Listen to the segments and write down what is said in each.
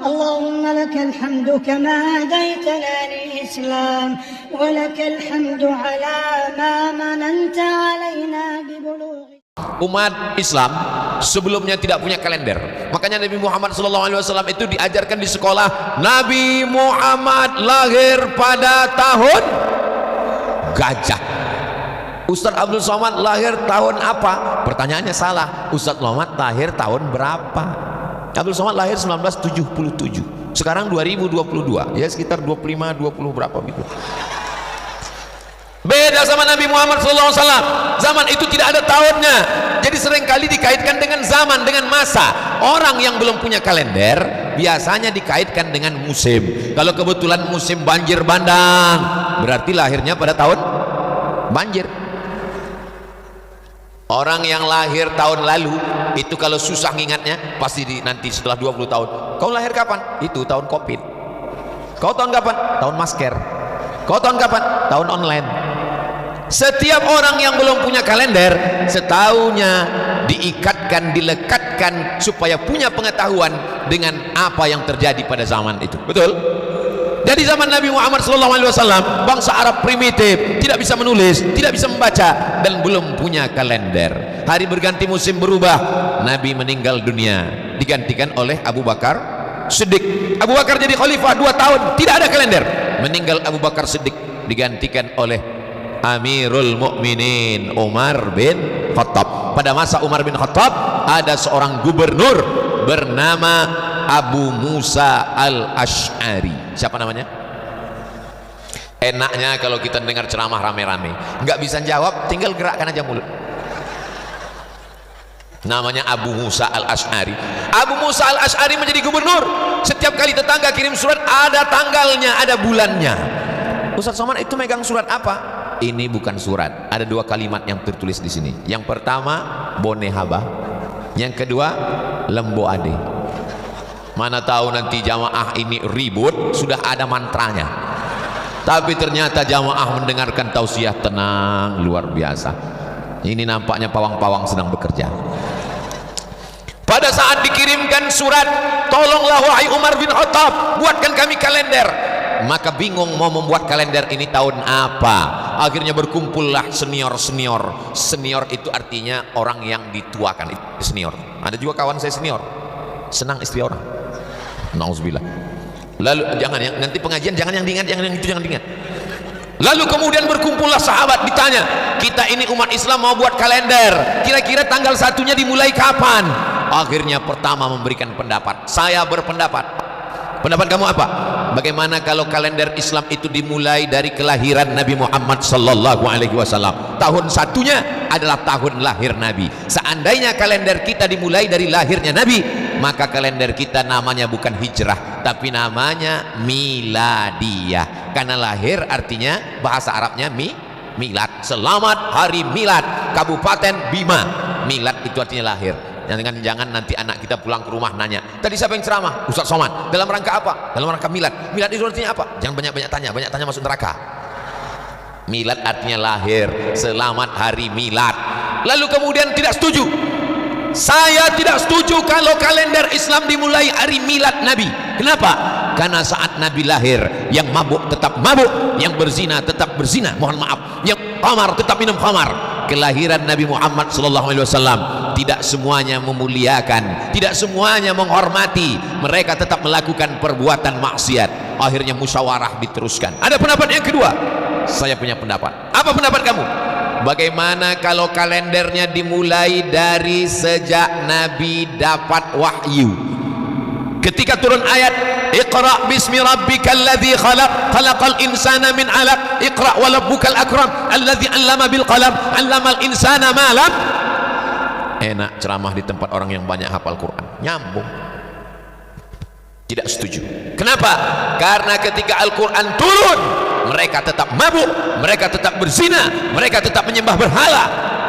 اللهم لك الحمد كما هديتنا للإسلام ولك الحمد على ما مننت علينا ببلوغ. Umat Islam sebelumnya tidak punya kalender, makanya Nabi Muhammad SAW itu diajarkan di sekolah. Nabi Muhammad lahir pada tahun gajah. Ustaz Abdul Somad lahir tahun apa? Pertanyaannya salah. Ustaz Somad lahir tahun berapa? Abdul Somad lahir 1977, sekarang 2022, ya sekitar 25-20 berapa gitu. Beda sama Nabi Muhammad SAW. Zaman itu tidak ada tahunnya, jadi seringkali dikaitkan dengan zaman, dengan masa. Orang yang belum punya kalender biasanya dikaitkan dengan musim. Kalau kebetulan musim banjir bandang, berarti lahirnya pada tahun banjir. Orang yang lahir tahun lalu itu kalau susah ngingatnya pasti nanti setelah 20 tahun. Kau lahir kapan? Itu tahun Covid. Kau tahun kapan? Tahun masker. Kau tahun kapan? Tahun online. Setiap orang yang belum punya kalender setahunnya diikatkan, dilekatkan supaya punya pengetahuan dengan apa yang terjadi pada zaman itu. Betul? Jadi zaman Nabi Muhammad SAW, bangsa Arab primitif, tidak bisa menulis, tidak bisa membaca, dan belum punya kalender. Hari berganti, musim berubah. Nabi meninggal dunia, digantikan oleh Abu Bakar Siddiq. Abu Bakar jadi khalifah 2 tahun, tidak ada kalender. Meninggal Abu Bakar Siddiq, digantikan oleh Amirul Mukminin Umar bin Khattab. Pada masa Umar bin Khattab ada seorang gubernur bernama Abu Musa al-Ash'ari. Siapa namanya? Enaknya kalau kita dengar ceramah rame-rame, nggak bisa jawab, tinggal gerakkan aja mulut. Namanya Abu Musa al-Ash'ari. Abu Musa al-Ash'ari menjadi gubernur. Setiap kali tetangga kirim surat, ada tanggalnya, ada bulannya. Ustaz Somad itu megang surat apa? Ini bukan surat. Ada 2 kalimat yang tertulis di sini. Yang pertama Bone Haba, yang kedua Lembo Ade. Mana tahu nanti jamaah ini ribut, sudah ada mantranya. Tapi ternyata jamaah mendengarkan tausiah tenang, luar biasa. Ini nampaknya pawang-pawang sedang bekerja. Pada saat dikirimkan surat, tolonglah wahai Umar bin Khattab, buatkan kami kalender. Maka bingung mau membuat kalender ini tahun apa. Akhirnya berkumpullah senior-senior. Senior itu artinya orang yang dituakan, itu senior. Ada juga kawan saya senior, senang istri orang. Nauzubillah. Lalu jangan ya, nanti pengajian jangan yang diingat, jangan yang itu jangan diingat. Lalu kemudian berkumpullah sahabat, ditanya, kita ini umat Islam mau buat kalender, kira-kira tanggal 1-nya dimulai kapan? Akhirnya pertama memberikan pendapat. Saya berpendapat. Pendapat kamu apa? Bagaimana kalau kalender Islam itu dimulai dari kelahiran Nabi Muhammad sallallahu alaihi wasallam? Tahun 1-nya adalah tahun lahir Nabi. Seandainya kalender kita dimulai dari lahirnya Nabi, maka kalender kita namanya bukan hijrah, tapi namanya miladiyah. Karena lahir artinya bahasa Arabnya milad. Selamat hari milad Kabupaten Bima. Milad itu artinya lahir. Jangan nanti anak kita pulang ke rumah nanya, tadi siapa yang ceramah? Ustaz Somad. Dalam rangka apa? Dalam rangka milad. Milad itu artinya apa? Jangan banyak tanya masuk neraka. Milad artinya lahir. Selamat hari milad. Lalu kemudian tidak setuju. Saya tidak setuju kalau kalender Islam dimulai hari milad Nabi. Kenapa? Karena saat Nabi lahir, yang mabuk tetap mabuk, yang berzina tetap berzina, mohon maaf, yang khamar tetap minum khamar. Kelahiran Nabi Muhammad SAW tidak semuanya memuliakan, tidak semuanya menghormati. Mereka tetap melakukan perbuatan maksiat. Akhirnya musyawarah diteruskan. Ada pendapat yang kedua. Saya punya pendapat. Apa pendapat kamu? Bagaimana kalau kalendernya dimulai dari sejak Nabi dapat wahyu? Ketika turun ayat Iqra bismi rabbikal ladzi khalaq khalaqal insana min 'alaq Iqra wa rabbukal akram alladzi 'allama bil qalam 'allamal insana ma lam. Enak ceramah di tempat orang yang banyak hafal Quran, nyambung. Tidak setuju. Kenapa? Karena ketika Al-Quran turun, mereka tetap mabuk, mereka tetap berzina, mereka tetap menyembah berhala.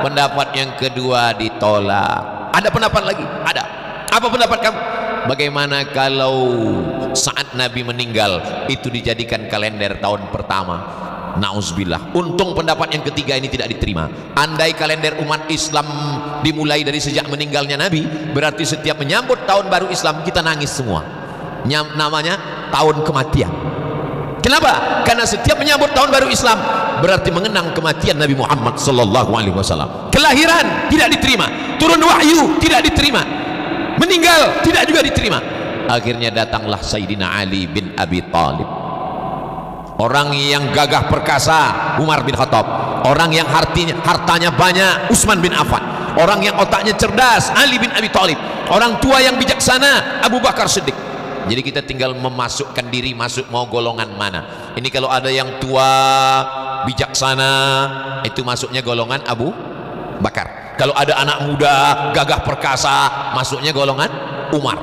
Pendapat yang kedua ditolak. Ada pendapat lagi? Ada. Apa pendapat kamu? Bagaimana kalau saat Nabi meninggal itu dijadikan kalender tahun pertama? Nauzubillah. Untung pendapat yang ketiga ini tidak diterima. Andai kalender umat Islam dimulai dari sejak meninggalnya Nabi, berarti setiap menyambut tahun baru Islam kita nangis semua. namanya tahun kematian. Kenapa? Karena setiap menyambut tahun baru Islam berarti mengenang kematian Nabi Muhammad sallallahu alaihi wasallam. Kelahiran tidak diterima, turun wahyu tidak diterima, meninggal tidak juga diterima. Akhirnya datanglah Sayyidina Ali bin Abi Thalib. Orang yang gagah perkasa Umar bin Khattab, orang yang hartanya banyak Utsman bin Affan, orang yang otaknya cerdas Ali bin Abi Thalib, orang tua yang bijaksana Abu Bakar Siddiq. Jadi kita tinggal memasukkan diri masuk mau golongan mana. Ini kalau ada yang tua bijaksana itu masuknya golongan Abu Bakar. Kalau ada anak muda gagah perkasa masuknya golongan Umar.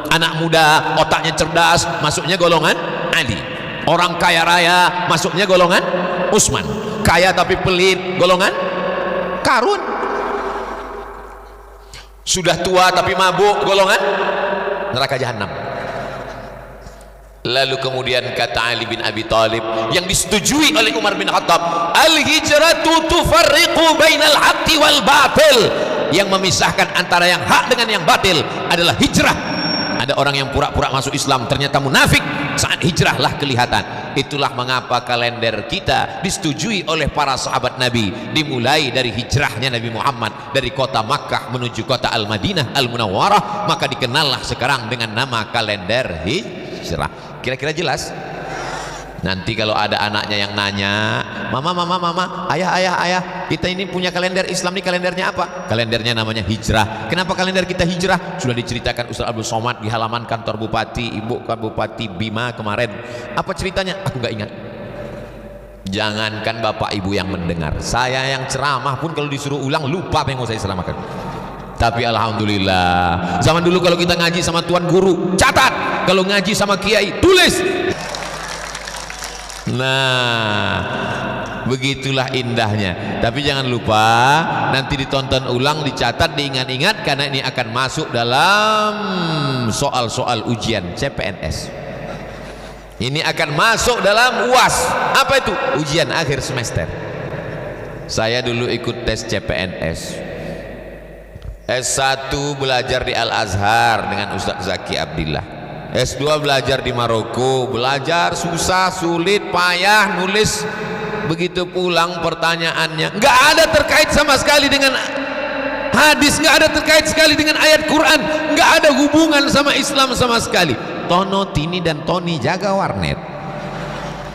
Anak muda otaknya cerdas masuknya golongan Ali. Orang kaya raya masuknya golongan Utsman. Kaya tapi pelit golongan Karun. Sudah tua tapi mabuk golongan neraka jahanam. Lalu kemudian kata Ali bin Abi Thalib yang disetujui oleh Umar bin Khattab, al-hijratu tufarriqu bainal haqqi wal batil. Yang memisahkan antara yang hak dengan yang batil adalah hijrah. Ada orang yang pura-pura masuk Islam ternyata munafik, saat hijrahlah kelihatan. Itulah mengapa kalender kita disetujui oleh para sahabat Nabi, dimulai dari hijrahnya Nabi Muhammad dari kota Makkah menuju kota Al-Madinah Al-Munawwarah, maka dikenallah sekarang dengan nama kalender hijrah. Kira-kira jelas? Nanti kalau ada anaknya yang nanya, mama, ayah, kita ini punya kalender Islam, nih kalendernya apa? Kalendernya namanya hijrah. Kenapa kalender kita hijrah? Sudah diceritakan Ustaz Abdul Somad di halaman kantor Bupati, Ibu kan Bupati Bima kemarin. Apa ceritanya? Aku nggak ingat. Jangankan bapak ibu yang mendengar, saya yang ceramah pun kalau disuruh ulang lupa apa yang mau saya ceramahkan. Tapi alhamdulillah, zaman dulu kalau kita ngaji sama tuan guru catat, kalau ngaji sama kiai tulis. Nah, begitulah indahnya. Tapi jangan lupa nanti ditonton ulang, dicatat, diingat-ingat, karena ini akan masuk dalam soal-soal ujian CPNS. Ini akan masuk dalam UAS. Apa itu? Ujian akhir semester. Saya dulu ikut tes CPNS. S1 belajar di Al-Azhar dengan Ustaz Zaki Abdillah. S2 belajar di Maroko, belajar susah, sulit, payah, nulis. Begitu pulang pertanyaannya nggak ada terkait sama sekali dengan hadis, nggak ada terkait sekali dengan ayat Quran, nggak ada hubungan sama Islam sama sekali. Tono, Tini dan Tony jaga warnet.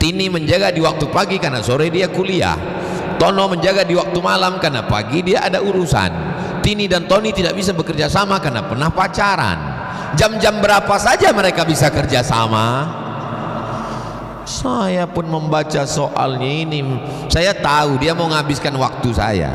Tini menjaga di waktu pagi karena sore dia kuliah. Tono menjaga di waktu malam karena pagi dia ada urusan. Tini dan Tony tidak bisa bekerja sama karena pernah pacaran. Jam-jam berapa saja mereka bisa kerja sama. Saya pun membaca soalnya ini, saya tahu dia mau menghabiskan waktu saya.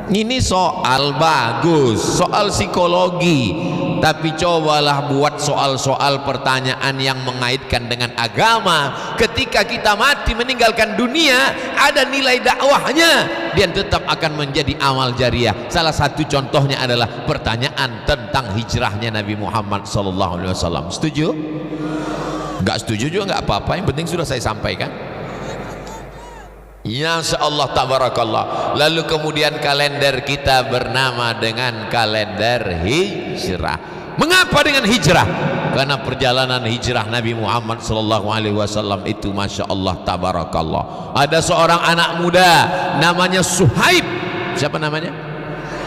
Ini soal bagus, soal psikologi, tapi cobalah buat soal-soal pertanyaan yang mengaitkan dengan agama. Ketika kita mati meninggalkan dunia, ada nilai dakwahnya dan tetap akan menjadi amal jariah. Salah satu contohnya adalah pertanyaan tentang hijrahnya Nabi Muhammad SAW. Setuju? Enggak setuju juga enggak apa-apa, yang penting sudah saya sampaikan. Ya Allah tabarakallah. Lalu kemudian kalender kita bernama dengan kalender hijrah. Mengapa dengan hijrah? Karena perjalanan hijrah Nabi Muhammad SAW itu masya Allah tabarakallah. Ada seorang anak muda namanya Suhaib. Siapa namanya?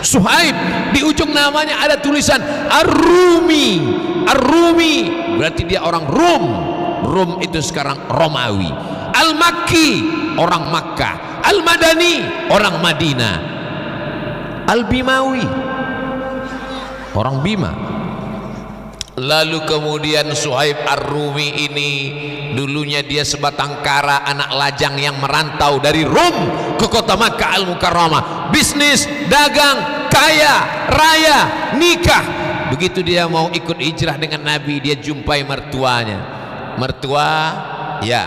Suhaib. Di ujung namanya ada tulisan Ar-Rumi. Ar-Rumi berarti dia orang Rum. Rum itu sekarang Romawi. Al-Makki orang Makkah, Al-Madani orang Madinah, Al-Bimawi orang Bima. Lalu kemudian Suhaib Ar-Rumi ini dulunya dia sebatang kara, anak lajang yang merantau dari Rum ke kota Makkah Al-Mukarramah, bisnis, dagang, kaya, raya, nikah. Begitu dia mau ikut hijrah dengan Nabi, dia jumpai mertuanya. Mertua, ya,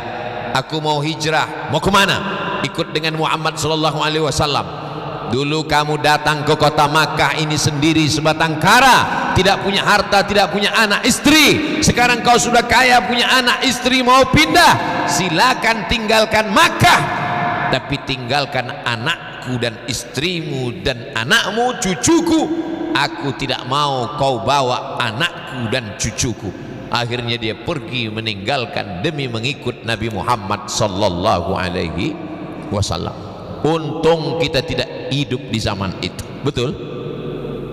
aku mau hijrah. Mau kemana? Ikut dengan Muhammad SAW. Dulu kamu datang ke kota Makkah ini sendiri sebatang kara, tidak punya harta, tidak punya anak istri. Sekarang kau sudah kaya, punya anak istri, mau pindah, silakan tinggalkan Makkah, tapi tinggalkan anakku dan istrimu dan anakmu, cucuku. Aku tidak mau kau bawa anakku dan cucuku. Akhirnya dia pergi meninggalkan demi mengikut Nabi Muhammad sallallahu alaihi wasallam. Untung kita tidak hidup di zaman itu. Betul?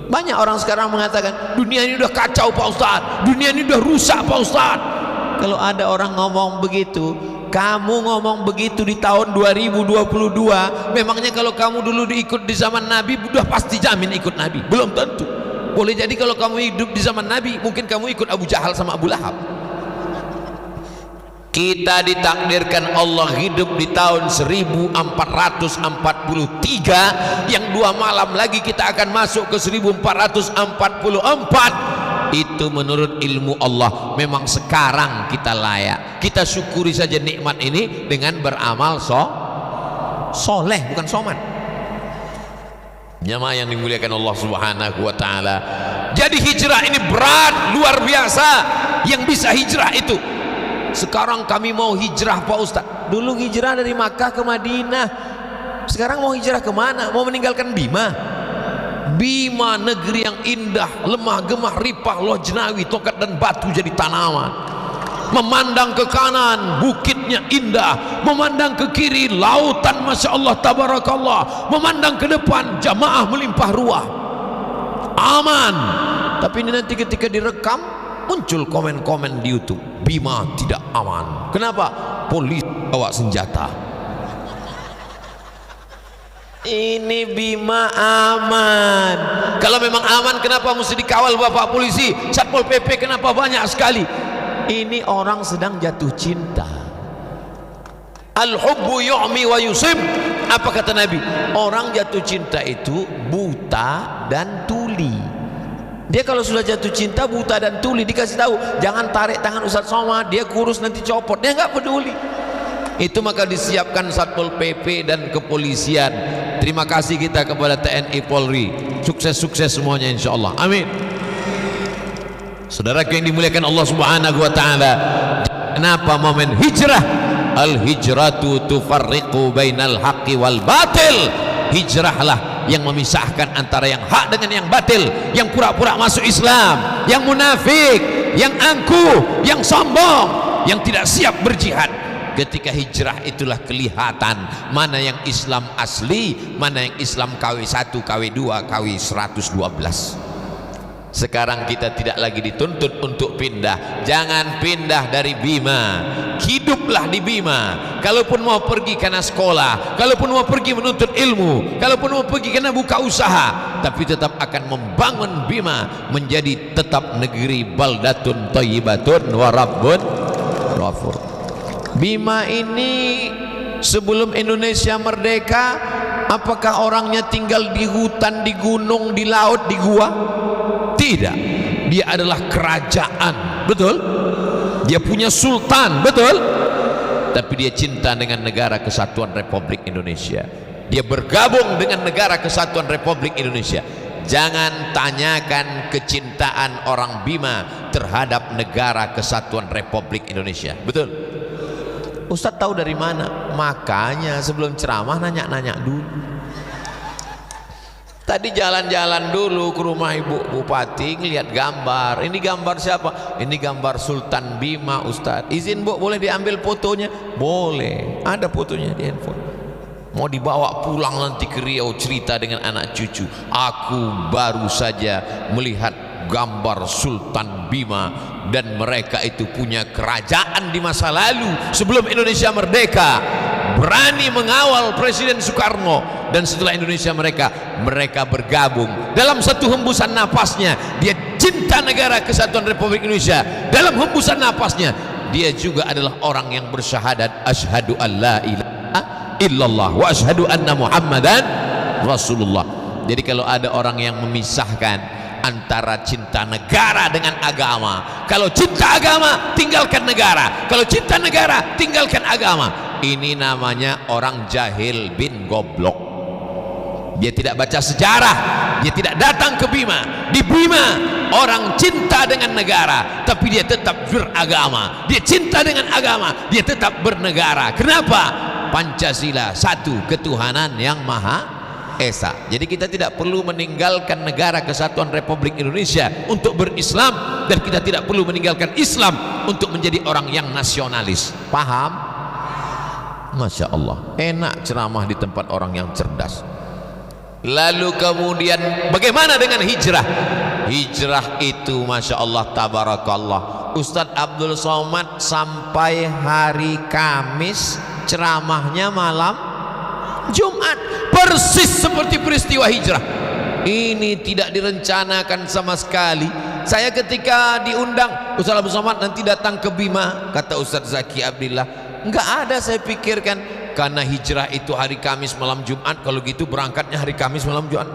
Banyak orang sekarang mengatakan dunia ini udah kacau Pak Ustaz, dunia ini udah rusak Pak Ustaz. Kalau ada orang ngomong begitu, kamu ngomong begitu di tahun 2022, memangnya kalau kamu dulu diikut di zaman Nabi udah pasti jamin ikut Nabi? Belum tentu. Boleh jadi kalau kamu hidup di zaman Nabi, mungkin kamu ikut Abu Jahal sama Abu Lahab. Kita ditakdirkan Allah hidup di tahun 1443, yang 2 malam lagi kita akan masuk ke 1444. Itu menurut ilmu Allah. Memang sekarang kita layak, kita syukuri saja nikmat ini dengan beramal soleh, bukan soman. Jamaah yang dimuliakan Allah subhanahu wa ta'ala. Jadi hijrah ini berat, luar biasa. Yang bisa hijrah itu. Sekarang kami mau hijrah Pak Ustaz. Dulu hijrah dari Makkah ke Madinah. Sekarang mau hijrah kemana? Mau meninggalkan Bima? Bima, negeri yang indah, lemah gemah ripah lojnawi, tokat dan batu jadi tanaman. Memandang ke kanan bukitnya indah, memandang ke kiri lautan masya Allah tabarakallah, memandang ke depan jamaah melimpah ruah, aman. Tapi ini nanti ketika direkam muncul komen-komen di YouTube, Bima tidak aman. Kenapa? Polisi bawa senjata. Ini Bima aman. Kalau memang aman, kenapa mesti dikawal Bapak polisi, Satpol PP, kenapa banyak sekali? Ini orang sedang jatuh cinta. Al-hubbu yu'mi wa yusib. Apa kata Nabi? Orang jatuh cinta itu buta dan tuli. Dia kalau sudah jatuh cinta buta dan tuli, dikasih tahu jangan tarik tangan Ustaz Somad, dia kurus nanti copot, dia nggak peduli. Itu maka disiapkan Satpol PP dan kepolisian. Terima kasih kita kepada TNI Polri, sukses-sukses semuanya insyaallah, amin. Saudaraku yang dimuliakan Allah subhanahu wa ta'ala, kenapa momen hijrah? Al hijratu tufarriqu bainal haqqi wal batil. Hijrahlah yang memisahkan antara yang hak dengan yang batil, yang pura-pura masuk Islam, yang munafik, yang angkuh, yang sombong, yang tidak siap berjihad. Ketika hijrah itulah kelihatan mana yang Islam asli, mana yang Islam KW 1, KW 2, KW 112. Sekarang kita tidak lagi dituntut untuk pindah. Jangan pindah dari Bima, hiduplah di Bima. Kalaupun mau pergi karena sekolah, kalaupun mau pergi menuntut ilmu, kalaupun mau pergi karena buka usaha, tapi tetap akan membangun Bima menjadi tetap negeri baldatun thayyibatun wa rabbun ghafur. Bima ini sebelum Indonesia merdeka, apakah orangnya tinggal di hutan, di gunung, di laut, di gua? Tidak. Dia adalah kerajaan, betul? Dia punya sultan, betul? Tapi dia cinta dengan negara kesatuan Republik Indonesia. Dia bergabung dengan negara kesatuan Republik Indonesia. Jangan tanyakan kecintaan orang Bima terhadap negara kesatuan Republik Indonesia, betul? Ustadz tahu dari mana? Makanya sebelum ceramah nanya-nanya dulu. Tadi jalan-jalan dulu ke rumah Ibu Bupati, ngeliat gambar. Ini gambar siapa? Ini gambar Sultan Bima Ustadz. Izin Bu, boleh diambil fotonya? Boleh, ada fotonya di handphone. Mau dibawa pulang nanti ke Riau cerita dengan anak cucu. Aku baru saja melihat gambar Sultan Bima, dan mereka itu punya kerajaan di masa lalu sebelum Indonesia merdeka, berani mengawal Presiden Soekarno, dan setelah Indonesia mereka bergabung dalam satu hembusan napasnya. Dia cinta negara kesatuan Republik Indonesia. Dalam hembusan napasnya dia juga adalah orang yang bersyahadat asyhadu alla ilaha illallah wa asyhadu anna muhammadan rasulullah. Jadi kalau ada orang yang memisahkan antara cinta negara dengan agama, kalau cinta agama tinggalkan negara, kalau cinta negara tinggalkan agama, ini namanya orang jahil bin goblok. Dia tidak baca sejarah, dia tidak datang ke Bima. Di Bima orang cinta dengan negara, tapi dia tetap beragama. Dia cinta dengan agama, dia tetap bernegara. Kenapa? Pancasila, satu ketuhanan yang maha Esa. Jadi kita tidak perlu meninggalkan negara kesatuan Republik Indonesia untuk berislam, dan kita tidak perlu meninggalkan Islam untuk menjadi orang yang nasionalis. Paham? Masya Allah, enak ceramah di tempat orang yang cerdas. Lalu kemudian bagaimana dengan hijrah? Hijrah itu Masya Allah, tabarakallah, Ustadz Abdul Somad sampai hari Kamis ceramahnya malam Jumat, persis seperti peristiwa hijrah. Ini tidak direncanakan sama sekali. Saya ketika diundang, Ustadz Abdul Somad nanti datang ke Bima, kata Ustadz Zaki Abdillah, enggak ada saya pikirkan, karena hijrah itu hari Kamis malam Jumat, kalau gitu berangkatnya hari Kamis malam Jumat.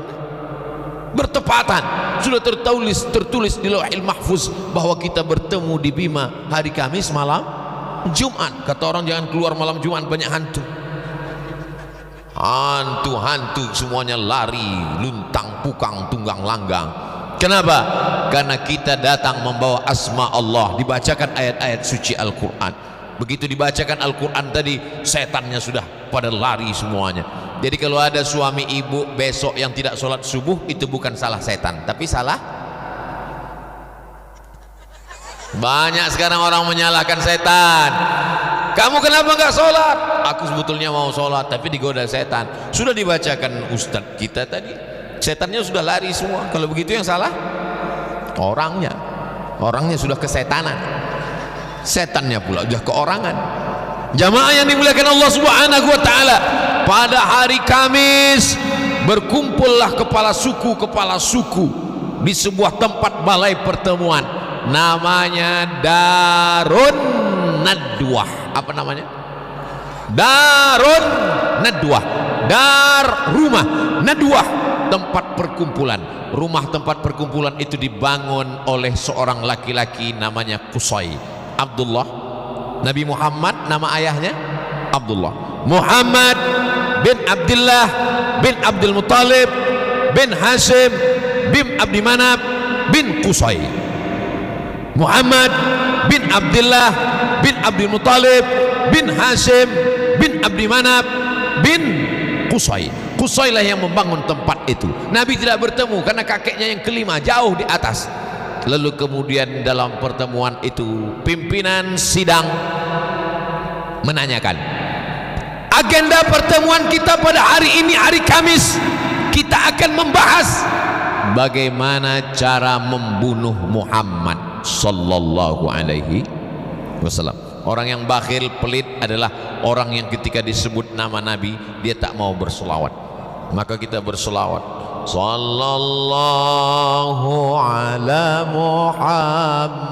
Bertepatan, sudah tertulis di Lauhil Mahfuz bahwa kita bertemu di Bima hari Kamis malam Jumat. Kata orang jangan keluar malam Jumat, banyak hantu. Hantu-hantu semuanya lari, luntang pukang tunggang langgang. Kenapa? Karena kita datang membawa asma Allah, dibacakan ayat-ayat suci Al-Quran. Begitu dibacakan Al-Quran tadi, setannya sudah pada lari semuanya. Jadi kalau ada suami ibu besok yang tidak sholat subuh, itu bukan salah setan, tapi salah. Banyak sekarang orang menyalahkan setan. Kamu kenapa nggak sholat? Aku sebetulnya mau sholat, tapi digoda setan. Sudah dibacakan ustadz kita tadi, setannya sudah lari semua. Kalau begitu yang salah orangnya. Orangnya sudah kesetanan, setannya pula sudah keorangan. Jamaah yang dimuliakan Allah Subhanahu wa taala, pada hari Kamis berkumpullah kepala suku di sebuah tempat balai pertemuan, namanya Darun Nadwah. Apa namanya? Darun Nadwah. Dar rumah, Nadwah tempat perkumpulan. Rumah tempat perkumpulan itu dibangun oleh seorang laki-laki namanya Qusay Abdullah. Nabi Muhammad nama ayahnya Abdullah. Muhammad bin Abdullah bin Abdul Muttalib bin Hashim bin Abdi Manaf bin Qusay. Muhammad bin Abdullah bin Abdul Muttalib bin Hashim bin Abdi Manaf bin Qusay. Qusay lah yang membangun tempat itu. Nabi tidak bertemu karena kakeknya yang kelima jauh di atas. Lalu kemudian dalam pertemuan itu pimpinan sidang menanyakan, agenda pertemuan kita pada hari ini, hari Kamis, kita akan membahas bagaimana cara membunuh Muhammad sallallahu alaihi wasallam. Orang yang bakhil, pelit adalah orang yang ketika disebut nama Nabi dia tak mau berselawat. Maka kita berselawat, sallallahu ala Muhammad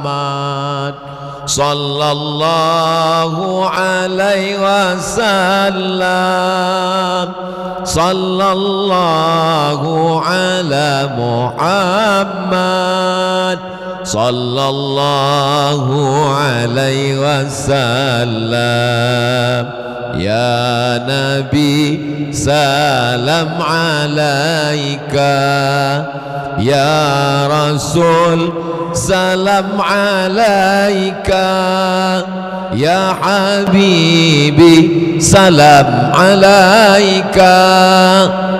sallallahu alaihi wasallam, sallallahu ala Muhammad sallallahu alaihi wasallam. Ya Nabi salam alaika, ya Rasul salam alaika, ya Habibi salam alaika,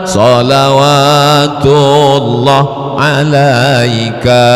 salawatullah alaika,